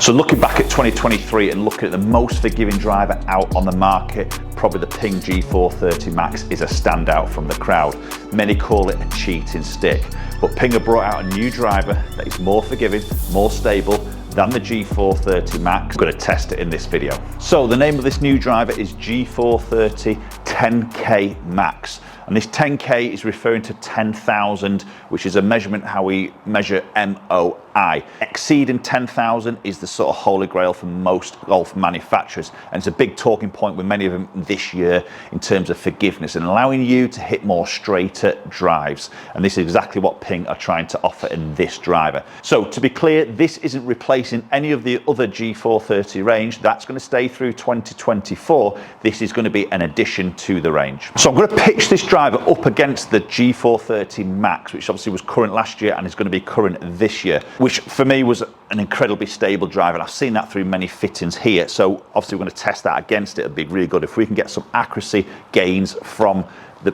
So looking back at 2023 and looking at the most forgiving driver out on the market, probably the Ping G430 Max is a standout from the crowd. Many call it a cheating stick, but Ping have brought out a new driver that is more forgiving, more stable than the G430 Max. I'm going to test it in this video. So the name of this new driver is G430 10K Max. And this 10K is referring to 10,000, which is a measurement how we measure MOI. Exceeding 10,000 is the sort of holy grail for most golf manufacturers. And it's a big talking point with many of them this year in terms of forgiveness and allowing you to hit more straighter drives. And this is exactly what Ping are trying to offer in this driver. So to be clear, this isn't replacing any of the other G430 range. That's going to stay through 2024. This is going to be an addition to the range. So I'm going to pitch this driver up against the G430 Max, which obviously was current last year and is going to be current this year, which for me was an incredibly stable driver. And I've seen that through many fittings here. So obviously we're going to test that against it. It'd be really good if we can get some accuracy gains from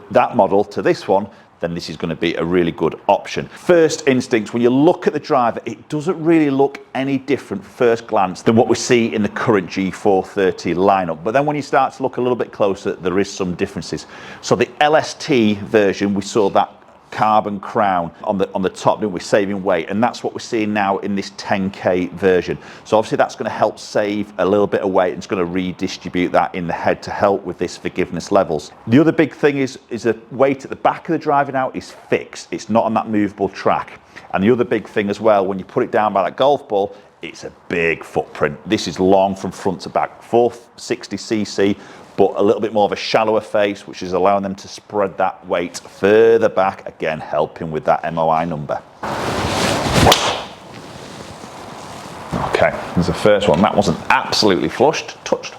that model to this one, then this is going to be a really good option. First instinct, when you look at the driver, it doesn't really look any different first glance than what we see in the current G430 lineup. But then when you start to look a little bit closer, there is some differences. So the LST version, we saw that carbon crown on the top, didn't we, saving weight, and that's what we're seeing now in this 10K version. So obviously that's going to help save a little bit of weight, and it's going to redistribute that in the head to help with this forgiveness levels. The other big thing is the weight at the back of the driver now is fixed. It's not on that movable track. And the other big thing as well, when you put it down by that golf ball, it's a big footprint. This is long from front to back, 460cc, but a little bit more of a shallower face, which is allowing them to spread that weight further back, again helping with that MOI number. Okay, there's the first one. That wasn't absolutely flushed, touched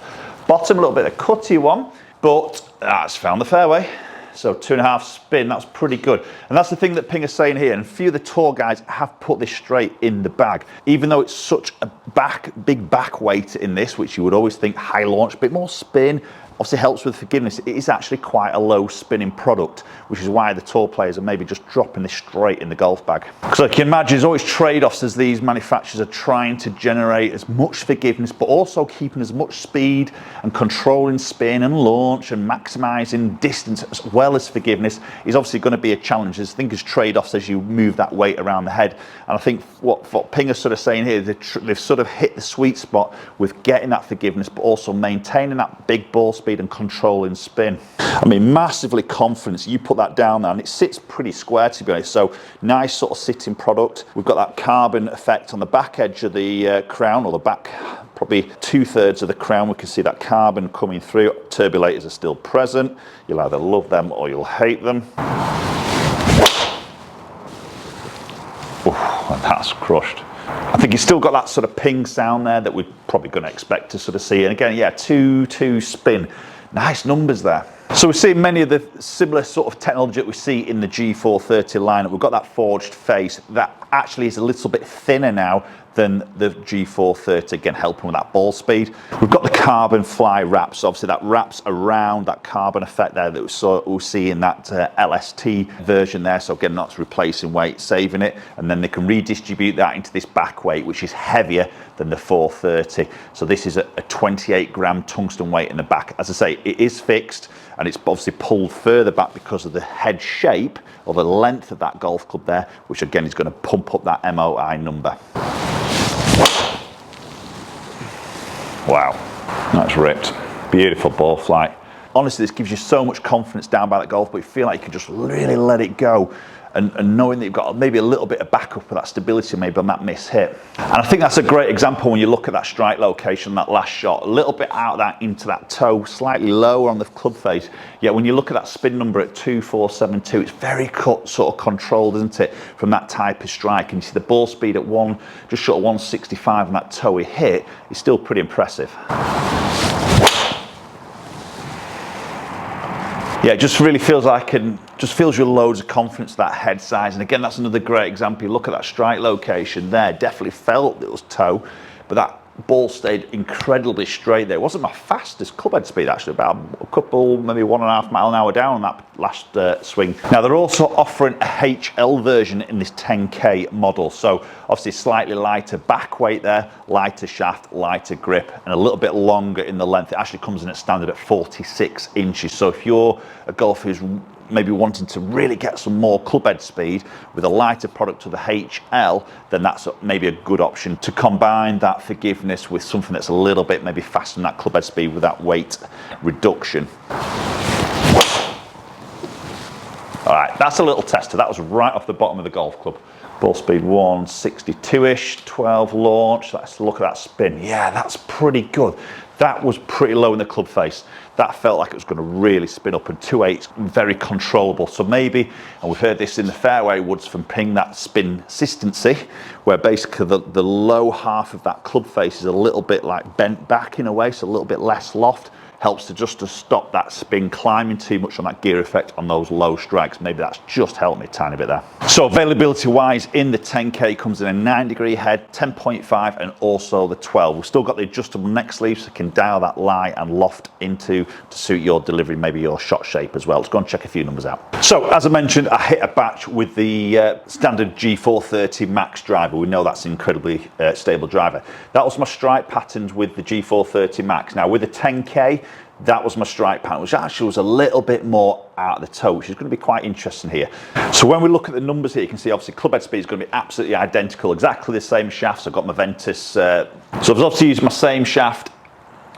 bottom, a little bit of cutty one, but that's found the fairway. So 2.5 spin, that's pretty good. And that's the thing that Ping is saying here, and a few of the tour guys have put this straight in the bag. Even though it's such a big back weight in this, which you would always think high launch, a bit more spin, obviously helps with forgiveness. It is actually quite a low spinning product, which is why the tour players are maybe just dropping this straight in the golf bag. Because I can imagine there's always trade-offs as these manufacturers are trying to generate as much forgiveness, but also keeping as much speed and controlling spin and launch and maximizing distance as well as forgiveness is obviously going to be a challenge. I think there's trade-offs as you move that weight around the head. And I think what Ping is sort of saying here, they've sort of hit the sweet spot with getting that forgiveness, but also maintaining that big ball speed and controlling spin. I mean, massively confident. You put that down there and it sits pretty square, to be honest. So nice sort of sitting product. We've got that carbon effect on the back edge of the crown, or the back, probably 2/3 of the crown. We can see that carbon coming through. Turbulators are still present. You'll either love them or you'll hate them. Ooh, and that's crushed. I think it's still got that sort of ping sound there that we're probably going to expect to sort of see. And again, yeah, 2-2 spin. Nice numbers there. So we're seeing many of the similar sort of technology that we see in the G430 lineup. We've got that forged face that actually is a little bit thinner now than the G430, again helping with that ball speed. We've got the carbon fly wraps, so obviously that wraps around that carbon effect there that we'll see in that LST version there. So again, that's replacing weight, saving it, and then they can redistribute that into this back weight, which is heavier than the 430. So this is a 28 gram tungsten weight in the back. As I say, it is fixed, and it's obviously pulled further back because of the head shape or the length of that golf club there, which again is going to pump up that MOI number. Wow, that's ripped. Beautiful ball flight. Honestly, this gives you so much confidence down by that golf, but you feel like you can just really let it go. And knowing that you've got maybe a little bit of backup with that stability maybe on that miss hit. And I think that's a great example when you look at that strike location, that last shot, a little bit out of that into that toe, slightly lower on the club face. Yet when you look at that spin number at 2.472, it's very sort of controlled, isn't it, from that type of strike. And you see the ball speed at just short of 165 on that toe hit is still pretty impressive. Yeah, it just really feels like, just fills you loads of confidence, that head size. And again, that's another great example. You look at that strike location there, definitely felt it was toe, but that ball stayed incredibly straight there. It wasn't my fastest clubhead speed actually, about a couple, maybe 1.5 mile an hour down on that last swing. Now they're also offering a HL version in this 10K model. So obviously slightly lighter back weight there, lighter shaft, lighter grip, and a little bit longer in the length. It actually comes in at standard at 46 inches. So if you're a golfer who's maybe wanting to really get some more clubhead speed with a lighter product to the HL, then that's maybe a good option to combine that forgiveness with something that's a little bit maybe faster than that clubhead speed with that weight reduction. All right, that's a little tester. That was right off the bottom of the golf club. Ball speed 162-ish, 12 launch. Let's look at that spin. Yeah, that's pretty good. That was pretty low in the club face. That felt like it was going to really spin up, and 2/8's very controllable. So maybe, and we've heard this in the fairway woods from Ping, that spin consistency, where basically the low half of that club face is a little bit like bent back in a way, so a little bit less loft. Helps to stop that spin climbing too much on that gear effect on those low strikes. Maybe that's just helped me a tiny bit there. So availability wise in the 10K comes in a 9-degree head, 10.5 and also the 12. We've still got the adjustable neck sleeve so you can dial that lie and loft into to suit your delivery, maybe your shot shape as well. Let's go and check a few numbers out. So as I mentioned, I hit a batch with the standard G430 Max driver. We know that's an incredibly stable driver. That was my strike patterns with the G430 Max. Now with the 10K, that was my strike pattern, which actually was a little bit more out of the toe, which is going to be quite interesting here. So when we look at the numbers here, you can see obviously clubhead speed is going to be absolutely identical, exactly the same shafts. I've got my Ventus, so I've obviously used my same shaft.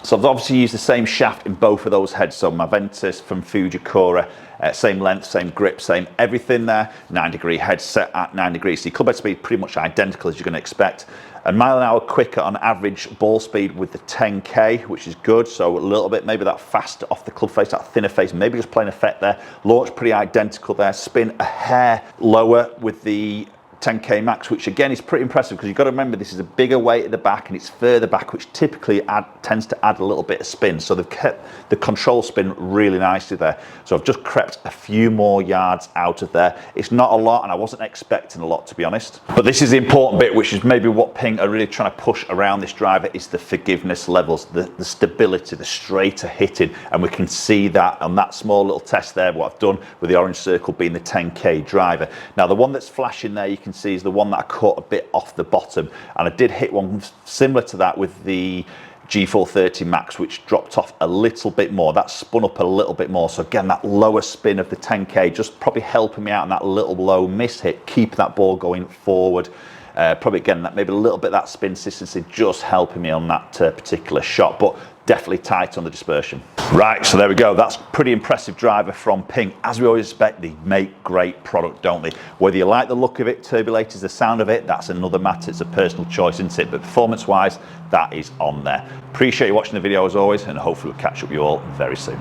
So I've obviously used the same shaft in both of those heads. So my Ventus from Fujikura, same length, same grip, same everything there. 9-degree head set at 9 degrees. So clubhead speed pretty much identical as you're going to expect. A mile an hour quicker on average ball speed with the 10K, which is good. So a little bit, maybe that faster off the club face, that thinner face, maybe just playing effect there. Launch pretty identical there. Spin a hair lower with the 10K Max, which again is pretty impressive because you've got to remember this is a bigger weight at the back and it's further back, which typically tends to add a little bit of spin. So they've kept the control spin really nicely there. So I've just crept a few more yards out of there. It's not a lot and I wasn't expecting a lot, to be honest. But this is the important bit, which is maybe what Ping are really trying to push around this driver, is the forgiveness levels, the stability, the straighter hitting. And we can see that on that small little test there, what I've done with the orange circle being the 10K driver. Now the one that's flashing there, you can see is the one that I caught a bit off the bottom, and I did hit one similar to that with the G430 Max, which dropped off a little bit more. That spun up a little bit more. So again, that lower spin of the 10K just probably helping me out in that little low miss hit, keep that ball going forward. Probably again, that maybe a little bit that spin consistency just helping me on that particular shot, but definitely tight on the dispersion. Right, so there we go. That's pretty impressive driver from Ping. As we always expect, they make great product, don't they? Whether you like the look of it, turbulators, the sound of it, that's another matter. It's a personal choice, isn't it? But performance-wise, that is on there. Appreciate you watching the video as always, and hopefully we'll catch up with you all very soon.